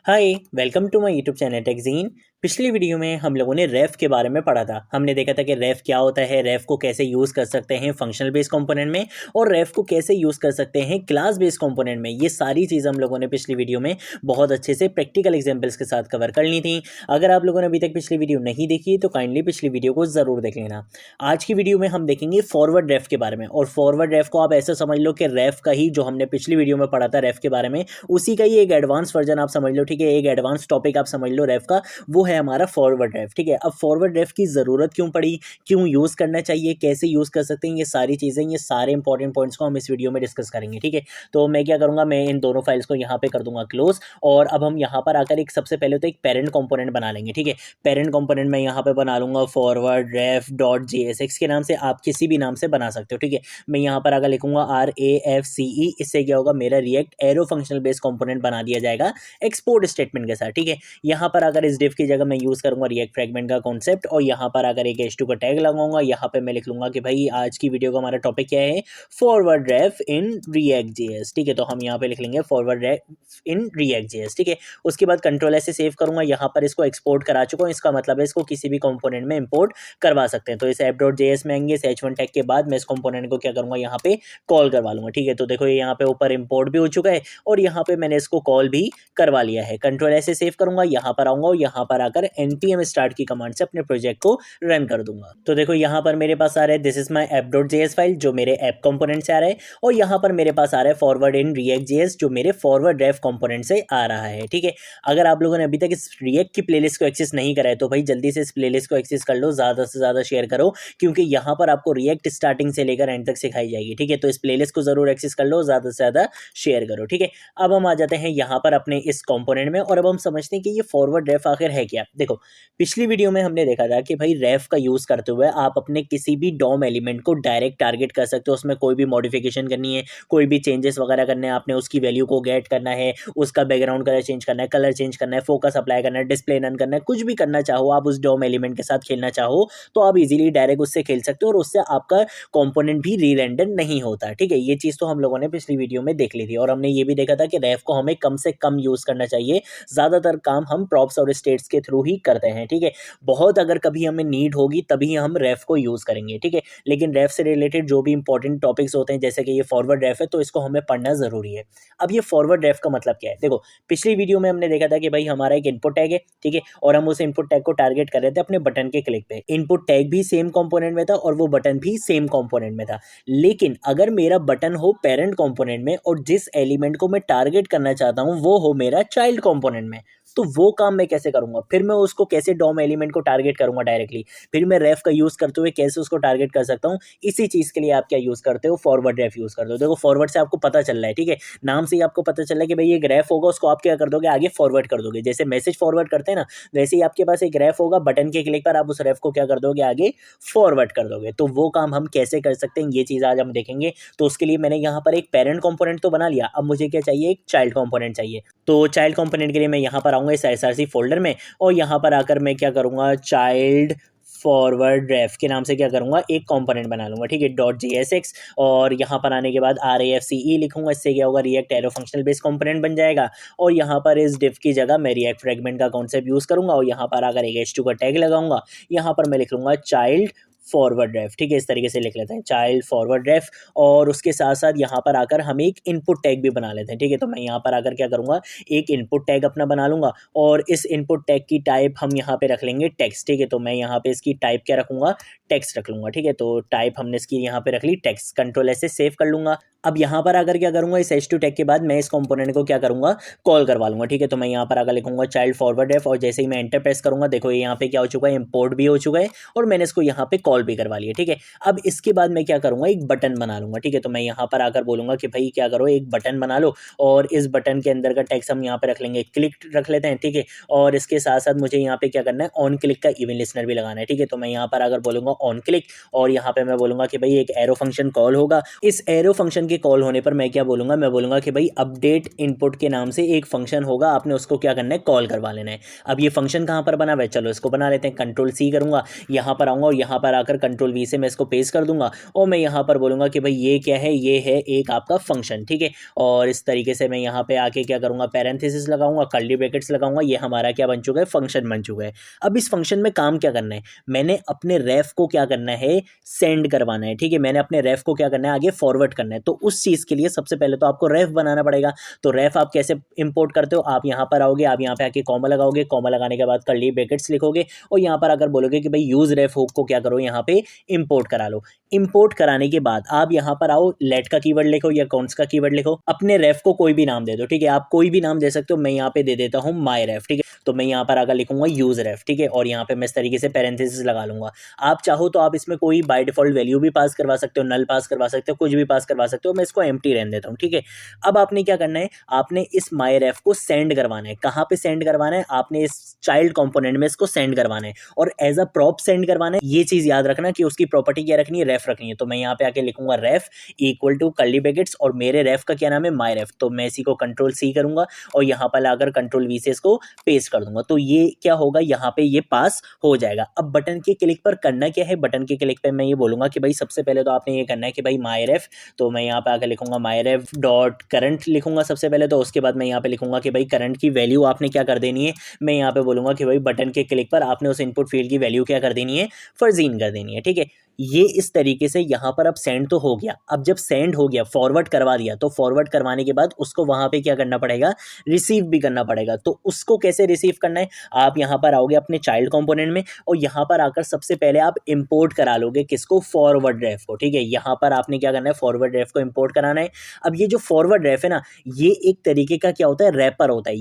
Hi welcome to my YouTube channel TechGene. पिछली video में हम लोगों ने रेफ के बारे में पढ़ा था। हमने देखा था कि रेफ क्या होता है, रेफ को कैसे यूज़ कर सकते हैं फंक्शनल बेस्ड कंपोनेंट में, और रेफ को कैसे यूज़ कर सकते हैं क्लास बेस्ड कंपोनेंट में। ये सारी चीज़ हम लोगों ने पिछली वीडियो में बहुत अच्छे से प्रैक्टिकल एग्जाम्पल्स के साथ कवर कर ली थी। अगर आप लोगों ने अभी तक पिछली वीडियो नहीं देखी तो काइंडली पिछली वीडियो को ज़रूर देख लेना। आज की वीडियो में हम देखेंगे फॉरवर्ड रेफ के बारे में, और फॉरवर्ड रेफ को आप ऐसा समझ लो कि रेफ का ही जो हमने पिछली वीडियो में पढ़ा था रेफ के बारे में, उसी का ही एक एडवांस वर्जन आप समझ लो। ठीक है, एक एडवांस टॉपिक आप समझ लो रेफ का, वो है हमारा फॉरवर्ड रेफ। ठीक है, अब फॉरवर्ड रेफ की ज़रूरत क्यों पड़ी, क्यों यूज़ करना चाहिए, कैसे यूज़ कर सकते हैं, ये सारी चीज़ें, ये सारे इंपॉर्टेंट पॉइंट्स को हम इस वीडियो में डिस्कस करेंगे। ठीक है, तो मैं क्या करूँगा, मैं इन दोनों फाइल्स को यहाँ पे कर दूंगा क्लोज, और अब हम यहाँ पर आकर एक सबसे पहले तो एक पेरेंट कंपोनेंट बना लेंगे। ठीक है, पेरेंट कंपोनेंट मैं यहाँ पे बना लूंगा फॉरवर्ड रेफ डॉट JSX के नाम से, आप किसी भी नाम से बना सकते हो। ठीक है, मैं यहाँ पर आकर लिखूंगा RAFCE। इससे क्या होगा, मेरा react arrow functional based component बना दिया जाएगा एक्सपोर्ट स्टेटमेंट के साथ। ठीक है, यहाँ पर अगर इस डिफ की जगह मैं यूज़ करूँगा रिएक्ट फ्रेगमेंट का कॉन्सेप्ट, और यहाँ पर अगर एक H2 का टैग लगाऊंगा, यहाँ पे मैं लिख लूँगा कि भाई आज की वीडियो का हमारा टॉपिक क्या है, forward ref in React JS। ठीक है, तो हम यहाँ पे लिख लेंगे forward ref in React JS। ठीक है, उसके बाद कंट्रोल ऐसे सेव करूँगा, यहाँ पर इसको एक्सपोर्ट करा चुका हूँ, इसका मतलब है इसको किसी भी कंपोनेंट में इंपोर्ट करवा सकते हैं। तो इस app.js में आएंगे, इस H1 टैग के बाद मैं इस कंपोनेंट को क्या करूँगा, यहाँ पे कॉल करवा लूँगा। ठीक है, तो देखो ये यहाँ पे ऊपर इंपोर्ट भी हो चुका है, और यहाँ पे मैंने इसको कॉल भी करवा लिया है। कंट्रोल ऐसे सेव करूंगा, यहाँ पर आऊंगा और यहाँ पर आकर npm start की कमांड से अपने प्रोजेक्ट को रन कर दूंगा। तो देखो यहाँ पर मेरे पास आ रहा है this is my app.js file, जो मेरे ऐप कंपोनेंट से आ रहा है, और यहाँ पर मेरे पास आ रहा है फॉरवर्ड इन रिएक्ट JS, जो मेरे फॉरवर्ड रेफ कंपोनेंट से आ रहा है। ठीक है, अगर आप लोगों ने अभी तक इस रिएक्ट की प्लेलिस्ट को एक्सेस नहीं करा है तो भाई जल्दी से इस प्लेलिस्ट को एक्सेस कर लो, ज़्यादा से ज़्यादा शेयर करो, क्योंकि यहाँ पर आपको रिएक्ट स्टार्टिंग से लेकर एंड तक सिखाई जाएगी। ठीक है, तो इस प्लेलिस्ट को जरूर एक्सेस कर लो, ज़्यादा से ज़्यादा शेयर करो। ठीक है, अब हम आ जाते हैं यहाँ पर अपने इस कंपोनेंट में, और अब हम समझते हैं कि ये फॉरवर्ड रेफ आखिर है क्या। देखो पिछली वीडियो में हमने देखा था कि भाई रेफ का यूज़ करते हुए आप अपने किसी भी डॉम एलिमेंट को डायरेक्ट टारगेट कर सकते हो, उसमें कोई भी मॉडिफिकेशन करनी है, कोई भी चेंजेस वगैरह करने हैं, आपने उसकी वैल्यू को गेट करना है, उसका बैकग्राउंड कलर चेंज करना है, कलर चेंज करना है, फोकस अप्लाई करना है, डिस्प्ले नन करना है, कुछ भी करना चाहो, आप उस डॉम एलिमेंट के साथ खेलना चाहो तो आप इजीली डायरेक्ट उससे खेल सकते हो, और उससे आपका कंपोनेंट भी री रेंडर नहीं होता। ठीक है, ये चीज़ तो हम लोगों ने पिछली वीडियो में देख ली थी, और हमने ये भी देखा था कि रेफ को हमें कम से कम यूज़ करना चाहिए, ज़्यादातर काम हम प्रॉप्स और स्टेट्स के थ्रू ही करते हैं। ठीक है, बहुत अगर कभी हमें नीड होगी तभी हम रेफ को यूज़ करेंगे। ठीक है, लेकिन रेफ से रिलेटेड जो भी इंपॉर्टेंट टॉपिक्स होते हैं, जैसे कि ये फॉरवर्ड रेफ है, तो इसको हमें पढ़ना ज़रूरी है। अब ये फॉरवर्ड रेफ का मतलब क्या है, देखो पिछली वीडियो में हमने देखा था कि भाई हमारा एक इनपुट टैग है। ठीक है, और हम उस इनपुट टैग को टारगेट कर रहे थे अपने बटन के क्लिक पे। इनपुट टैग भी सेम कंपोनेंट में था और वो बटन भी सेम कंपोनेंट में था, लेकिन अगर मेरा बटन हो पेरेंट कंपोनेंट में और जिस एलिमेंट को मैं टारगेट करना चाहता हूँ वो हो मेरा चाइल्ड कंपोनेंट में, तो वो काम मैं कैसे करूंगा, फिर मैं उसको कैसे डॉम एलिमेंट को टारगेट करूंगा डायरेक्टली, फिर मैं रेफ का यूज़ करते हुए कैसे उसको टारगेट कर सकता हूँ। इसी चीज़ के लिए आप क्या यूज़ करते हो, फॉरवर्ड रेफ यूज़ करते हो। देखो फॉरवर्ड से आपको पता चल रहा है, ठीक है, नाम से ही आपको पता चल रहा है कि भाई एक रेफ होगा, उसको आप क्या कर दोगे, आगे फॉरवर्ड कर दोगे। जैसे मैसेज फॉरवर्ड करते हैं ना, वैसे ही आपके पास एक रेफ होगा, बटन के क्लिक पर आप उस रेफ को क्या कर दोगे, आगे फॉरवर्ड कर दोगे। तो वो काम हम कैसे कर सकते हैं, ये चीज़ आज हम देखेंगे। तो उसके लिए मैंने यहाँ पर एक पेरेंट कंपोनेंट तो बना लिया, अब मुझे क्या चाहिए, एक चाइल्ड कंपोनेंट चाहिए। तो चाइल्ड कंपोनेंट के लिए मैं यहाँ पर आऊँगा इस SRC फोल्डर में, और यहाँ पर आकर मैं क्या करूँगा, चाइल्ड फॉरवर्ड रेफ के नाम से क्या करूँगा, एक कंपोनेंट बना लूँगा। ठीक है, .jsx, और यहाँ पर आने के बाद RAFCE लिखूँगा। इससे क्या होगा, react arrow functional base component बन जाएगा, और यहाँ पर इस डिफ की जगह मैं रिएक्ट फ्रेगमेंट का कॉन्सेप्ट यूज़ करूँगा, और यहाँ पर अगर एक H2 का टैग लगाऊंगा, यहाँ पर मैं लिख लूँगा चाइल्ड फॉरवर्ड रेफ। ठीक है, इस तरीके से लिख लेते हैं चाइल्ड फॉरवर्ड रेफ, और उसके साथ साथ यहाँ पर आकर हम एक इनपुट टैग भी बना लेते हैं। ठीक है, तो मैं यहाँ पर आकर क्या करूँगा, एक इनपुट टैग अपना बना लूँगा, और इस इनपुट टैग की टाइप हम यहाँ पे रख लेंगे टेक्स्ट। ठीक है, तो मैं यहाँ पे इसकी टाइप क्या रखूँगा, टेक्स्ट रख लूँगा। ठीक है, तो टाइप हमने इसकी यहाँ पे रख ली टेक्स्ट, कंट्रोल ऐसे सेव कर लूँगा। अब यहाँ पर आकर क्या करूँगा, इस H2 टैग के बाद मैं इस कंपोनेंट को क्या करूँगा, कॉल करवा लूँगा। ठीक है, तो मैं यहाँ पर आकर लिखूँगा चाइल्ड फॉरवर्ड रेफ, और जैसे ही मैं एंटर प्रेस करूँगा, देखो ये यहाँ पे क्या हो चुका है, इंपोर्ट भी हो चुका है, और मैंने इसको यहाँ पे कॉल भी करवा लिया। ठीक है, अब इसके बाद मैं क्या करूँगा, एक बटन बना लूँगा। ठीक है, तो मैं यहाँ पर आकर बोलूँगा कि भाई क्या करो, एक बटन बना लो, और इस बटन के अंदर का टेक्स्ट हम यहाँ पे रख लेंगे क्लिक रख लेते हैं। ठीक है, और इसके साथ साथ मुझे यहाँ पे क्या करना है, ऑन क्लिक का इवन लिसनर भी लगाना है। ठीक है, तो मैं यहाँ पर अगर बोलूँगा ऑन क्लिक, और यहाँ पे मैं बोलूँगा कि भाई एक एरो फंक्शन कॉल होगा, इस एरो फंक्शन के के कॉल होने पर मैं क्या बोलूँगा, मैं बोलूँगा कि भाई अपडेट इनपुट के नाम से एक फंक्शन होगा, आपने उसको क्या करना है, कॉल करवा लेना है। अब ये फंक्शन कहाँ पर बना हुआ है, चलो इसको बना लेते हैं। कंट्रोल सी करूँगा, यहाँ पर आऊँगा और यहाँ पर आकर कंट्रोल वी से मैं इसको पेस्ट कर दूंगा और मैं यहाँ पर बोलूँगा कि भाई ये क्या है, ये है एक आपका फंक्शन, ठीक है। और इस तरीके से मैं यहाँ पे आके क्या करूँगा, पैरेंथेसिस लगाऊंगा, कर्ली ब्रैकेट्स लगाऊंगा, ये हमारा क्या बन चुका है, फंक्शन बन चुका है। अब इस फंक्शन में काम क्या करना है, मैंने अपने रेफ को क्या करना है, सेंड करवाना है, ठीक है। मैंने अपने रेफ को क्या करना है, आगे फॉरवर्ड करना है। तो उस चीज़ के लिए सबसे पहले तो आपको रेफ बनाना पड़ेगा। तो रेफ आप कैसे इंपोर्ट करते हो, आप यहाँ पर आओगे, आप यहाँ पे आके कॉमा लगाओगे, कॉमा लगाने के बाद कर्ली ब्रैकेट्स लिखोगे और यहाँ पर अगर बोलोगे कि भाई यूज रेफ हुक को क्या करो, यहाँ पे इंपोर्ट करा लो। इंपोर्ट कराने के बाद आप यहाँ पर आओ, लेट का कीवर्ड लिखो या कॉन्स का कीवर्ड लिखो, अपने रेफ को कोई भी नाम दे दो, ठीक है। आप कोई भी नाम दे सकते हो, मैं यहाँ पे दे देता हूँ माई रेफ, ठीक है। तो मैं यहाँ पर आकर लिखूंगा यूज रेफ, ठीक है। और यहाँ पे मैं इस तरीके से पैरेंथेसिस लगा लूंगा। आप चाहो तो आप इसमें कोई बाय डिफॉल्ट वैल्यू भी पास करवा सकते हो, नल पास करवा सकते हो, कुछ भी पास करवा सकते हो। मैं इसको एम्प्टी रहने देता हूँ, ठीक है। अब आपने क्या करना है, आपने इस माई रेफ को सेंड करवाना है। कहाँ पे सेंड करवाना है, आपने इस चाइल्ड कॉम्पोनेंट में इसको सेंड करवाना है और एज अ प्रॉप सेंड करवाना है। ये चीज याद रखना कि उसकी प्रॉपर्टी क्या रखनी है, रेफ रखनी है। तो मैं यहाँ पे आके लिखूंगा रेफ इक्वल टू कर्ली ब्रैकेट्स और मेरे रेफ का क्या नाम है, माई रेफ। तो मैं इसी को कंट्रोल सी करूंगा और यहाँ पर लाकर कंट्रोल वी से इसको पेस्ट कर दूंगा। तो ये क्या होगा, यहाँ पे ये पास हो जाएगा। अब बटन के क्लिक पर करना क्या है, बटन के क्लिक पे मैं ये बोलूंगा कि भाई सबसे पहले तो आपने ये करना है कि भाई माई रेफ, तो मैं यहाँ पे आकर लिखूंगा माई रेफ डॉट करंट लिखूंगा सबसे पहले। तो उसके बाद मैं यहाँ पे लिखूंगा कि भाई करंट की वैल्यू आपने क्या कर देनी है, मैं यहाँ पे बोलूंगा कि भाई बटन के क्लिक पर आपने उस इनपुट फील्ड की वैल्यू क्या कर देनी है, फर्जीन कर देनी है, ठीक है। ये इस तरीके से यहाँ पर अब सेंड तो हो गया। अब जब सेंड हो गया, फॉरवर्ड करवा दिया, तो फॉरवर्ड करवाने के बाद उसको वहां पे क्या करना पड़ेगा, रिसीव भी करना पड़ेगा। तो उसको कैसे रिसीव करना है, आप यहाँ पर आओगे अपने चाइल्ड कंपोनेंट में और यहाँ पर आकर सबसे पहले आप इंपोर्ट करा लोगे किसको, फॉरवर्ड रेफ को, ठीक है। यहाँ पर आपने क्या करना है, फॉरवर्ड रेफ को इंपोर्ट कराना है। अब ये जो फॉरवर्ड रेफ है ना, ये एक तरीके का क्या होता है, रैपर होता है।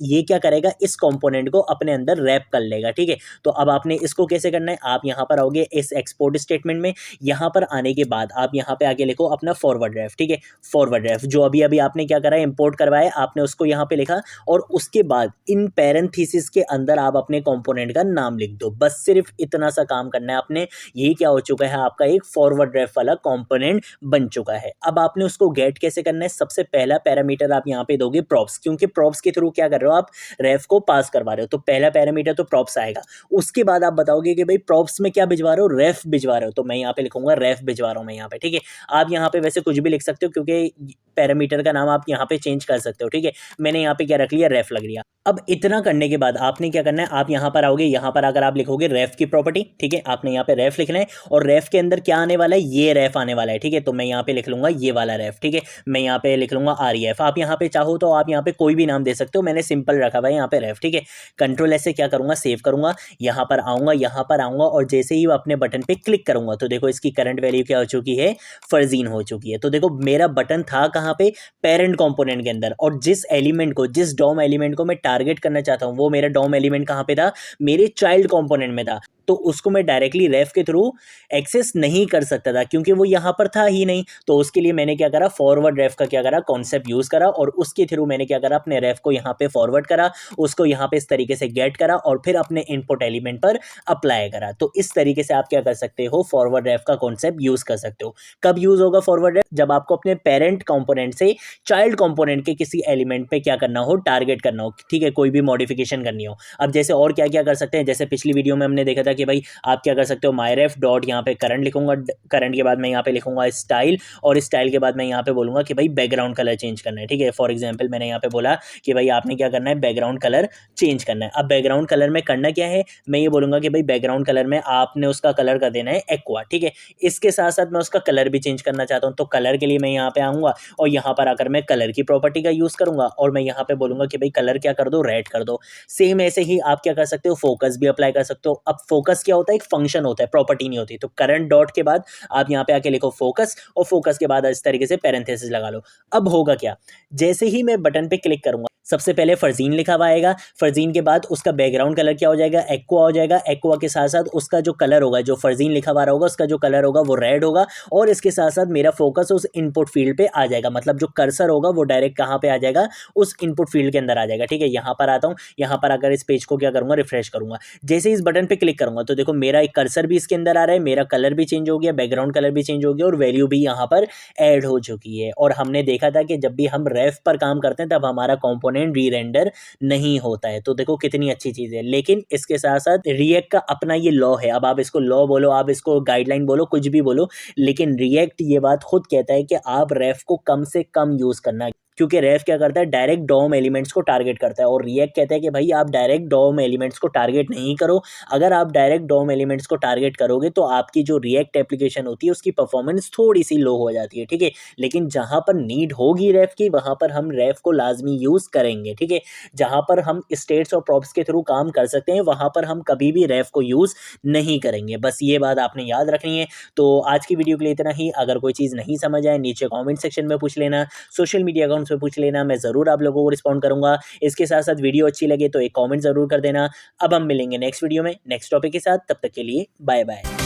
ये क्या करेगा, इस कंपोनेंट को अपने अंदर रैप कर लेगा, ठीक है। तो अब आपने इसको कैसे करना है, आप यहाँ पर आओगे इस एक्सपोर्ट स्टेटमेंट में, यहाँ पर आने के बाद आप यहाँ पे आगे लिखो अपना फॉरवर्ड रेफ, ठीक है। फॉरवर्ड रेफ जो अभी अभी आपने क्या करा है, इंपोर्ट करवाया, आपने उसको यहाँ पे लिखा और उसके बाद इन पैरेंथेसिस के अंदर आप अपने कंपोनेंट का नाम लिख दो। बस सिर्फ इतना सा काम करना है आपने। ये क्या हो चुका है, आपका एक फॉरवर्ड रेफ वाला कंपोनेंट बन चुका है। अब आपने उसको गेट कैसे करना है, सबसे पहला पैरामीटर आप यहाँ पे दोगे प्रॉप्स, क्योंकि प्रॉप्स के थ्रू क्या कर रहे हो, आप रेफ को पास करवा रहे हो। तो पहला पैरामीटर तो प्रॉप्स आएगा। उसके बाद आप बताओगे कि भाई प्रॉप्स में क्या भिजवा रहे हो, रेफ भिजवा रहे हो। तो मैं यहाँ पे लिखूंगा रेफ भिजवा रहा हूँ मैं यहाँ पे, ठीक है। आप यहाँ पे वैसे कुछ भी लिख सकते हो क्योंकि पैरामीटर का नाम आप यहाँ पे चेंज कर सकते हो, ठीक है। मैंने यहाँ पे क्या रख लिया, रेफ लग लिया। अब इतना करने के बाद आपने क्या करना है, आप यहाँ पर आओगे, यहाँ पर अगर आप लिखोगे रेफ की प्रॉपर्टी, ठीक है। आपने यहाँ पे रेफ लिखना है और रेफ के अंदर क्या आने वाला है, ये रेफ आने वाला है, ठीक है। तो मैं यहाँ पे लिख लूंगा ये वाला रेफ, ठीक है। मैं यहाँ पे लिख लूंगा REF। आप यहाँ पे चाहो तो आप यहाँ पे कोई भी नाम दे सकते हो, मैंने सिंपल रखा हुआ है यहाँ पे रेफ, ठीक है। कंट्रोल ऐसे क्या करूंगा, सेव करूंगा, यहाँ पर आऊंगा और जैसे ही अपने बटन पे क्लिक करूंगा तो देखो इसकी करंट वैल्यू क्या हो चुकी है, फर्जीन हो चुकी है। तो देखो मेरा बटन था कहाँ पे, पेरेंट कंपोनेंट के अंदर, और जिस एलिमेंट को, जिस डॉम एलिमेंट को मैं टारगेट करना चाहता हूँ वो मेरा डॉम एलिमेंट कहाँ पे था, मेरे चाइल्ड कंपोनेंट में था। तो उसको मैं डायरेक्टली रेफ के थ्रू एक्सेस नहीं कर सकता था क्योंकि वो यहाँ पर था ही नहीं। तो उसके लिए मैंने क्या करा, फॉरवर्ड रेफ का क्या करा, कॉन्सेप्ट यूज करा और उसके थ्रू मैंने क्या करा, अपने रेफ को यहाँ पे फॉरवर्ड करा, उसको यहाँ पे इस तरीके से गेट करा और फिर अपने इनपुट एलिमेंट पर अप्लाई करा। तो इस तरीके से आप क्या कर सकते हो, फॉरवर्ड रेफ का कॉन्सेप्ट यूज कर सकते हो। कब यूज होगा फॉरवर्ड रेफ, जब आपको अपने पेरेंट कंपोनेंट से चाइल्ड कंपोनेंट के किसी एलिमेंट पे क्या करना हो, टारगेट करना हो, ठीक है, कोई भी मॉडिफिकेशन करनी हो। अब जैसे और क्या क्या कर सकते हैं, जैसे पिछली वीडियो में हमने देखा था कि भाई आप क्या कर सकते हो, मायरेफ डॉट यहाँ पे करंट लिखूंगा, करंट के बाद मैं यहाँ पे लिखूंगा स्टाइल और स्टाइल के बाद मैं यहाँ पे बोलूंगा कि भाई बैकग्राउंड कलर चेंज करना है, ठीक है। फॉर एग्जांपल मैंने यहाँ पे बोला कि भाई आपने क्या करना है, बैकग्राउंड कलर चेंज करना है। अब बैकग्राउंड कलर में करना क्या है, मैं ये बोलूंगा कि भाई बैकग्राउंड कलर में आपने उसका कलर कर देना है एक्वा, ठीक है। इसके साथ साथ मैं उसका कलर भी चेंज करना चाहता हूँ, तो कलर के लिए मैं यहाँ पे आऊँगा और यहाँ पर आकर मैं कलर की प्रॉपर्टी का यूज़ करूँगा और मैं यहाँ पे बोलूँगा कि भाई कलर क्या कर दो, रेड कर दो। सेम ऐसे ही आप क्या कर सकते हो, फोकस भी अप्लाई कर सकते हो। अब फोकस क्या होता है, एक फंक्शन होता है, प्रॉपर्टी नहीं होती। तो करंट डॉट के बाद आप यहाँ पे आके लिखो फोकस और फोकस के बाद इस तरीके से पैरेंथेसिस लगा लो। अब होगा क्या, जैसे ही मैं बटन पे क्लिक करूंगा सबसे पहले फर्जीन लिखा हुआ आएगा, फर्जीन के बाद उसका बैकग्राउंड कलर क्या हो जाएगा, एक्वा हो जाएगा। एक्वा के साथ साथ उसका जो कलर होगा, जो फर्जीन लिखा हुआ होगा उसका जो कलर होगा वो रेड होगा। और इसके साथ साथ मेरा फोकस उस इनपुट फील्ड पे आ जाएगा, मतलब जो कर्सर होगा वो डायरेक्ट कहाँ पे आ जाएगा, उस इनपुट फील्ड के अंदर आ जाएगा। ठीक है, यहाँ पर आता हूँ, यहाँ पर अगर इस पेज को क्या करूँगा, रिफ्रेश करूँगा, जैसे इस बटन पे क्लिक करूँगा तो देखो मेरा एक कर्सर भी इसके अंदर आ रहा है, मेरा कलर भी चेंज हो गया, बैकग्राउंड कलर भी चेंज हो गया और वैल्यू भी यहाँ पर ऐड हो चुकी है। और हमने देखा था कि जब भी हम रेफ पर काम करते हैं तब हमारा कंपोनेंट री रेंडर नहीं होता है। तो देखो कितनी अच्छी चीज़ है। लेकिन इसके साथ साथ रिएक्ट का अपना ये लॉ है, अब आप इसको लॉ बोलो, आप इसको गाइडलाइन बोलो, कुछ भी बोलो, लेकिन रिएक्ट ये बात खुद कहता है कि आप रेफ को कम से कम यूज़ करना, क्योंकि रेफ क्या करता है, डायरेक्ट डॉम एलिमेंट्स को टारगेट करता है। और रिएक्ट कहता है कि भाई आप डायरेक्ट डॉम एलिमेंट्स को टारगेट नहीं करो। अगर आप डायरेक्ट डॉम एलिमेंट्स को टारगेट करोगे तो आपकी जो रिएक्ट एप्लीकेशन होती है उसकी परफॉर्मेंस थोड़ी सी लो हो जाती है। ठीक है, लेकिन जहाँ पर नीड होगी रेफ की वहाँ पर हम रेफ को लाजमी यूज़ करेंगे। ठीक है, जहाँ पर हम स्टेट्स और प्रॉप्स के थ्रू काम कर सकते हैं वहाँ पर हम कभी भी रेफ को यूज़ नहीं करेंगे। बस ये बात आपने याद रखनी है। तो आज की वीडियो के लिए इतना ही। अगर कोई चीज़ नहीं समझ आए नीचे कॉमेंट सेक्शन में पूछ लेना, सोशल मीडिया अकाउंट्स में पूछ लेना, मैं ज़रूर आप लोगों को रिस्पॉन्ड करूंगा। इसके साथ साथ वीडियो अच्छी लगे तो एक कमेंट ज़रूर कर देना। अब हम मिलेंगे नेक्स्ट वीडियो में नेक्स्ट टॉपिक के साथ, तब तक के लिए बाय बाय।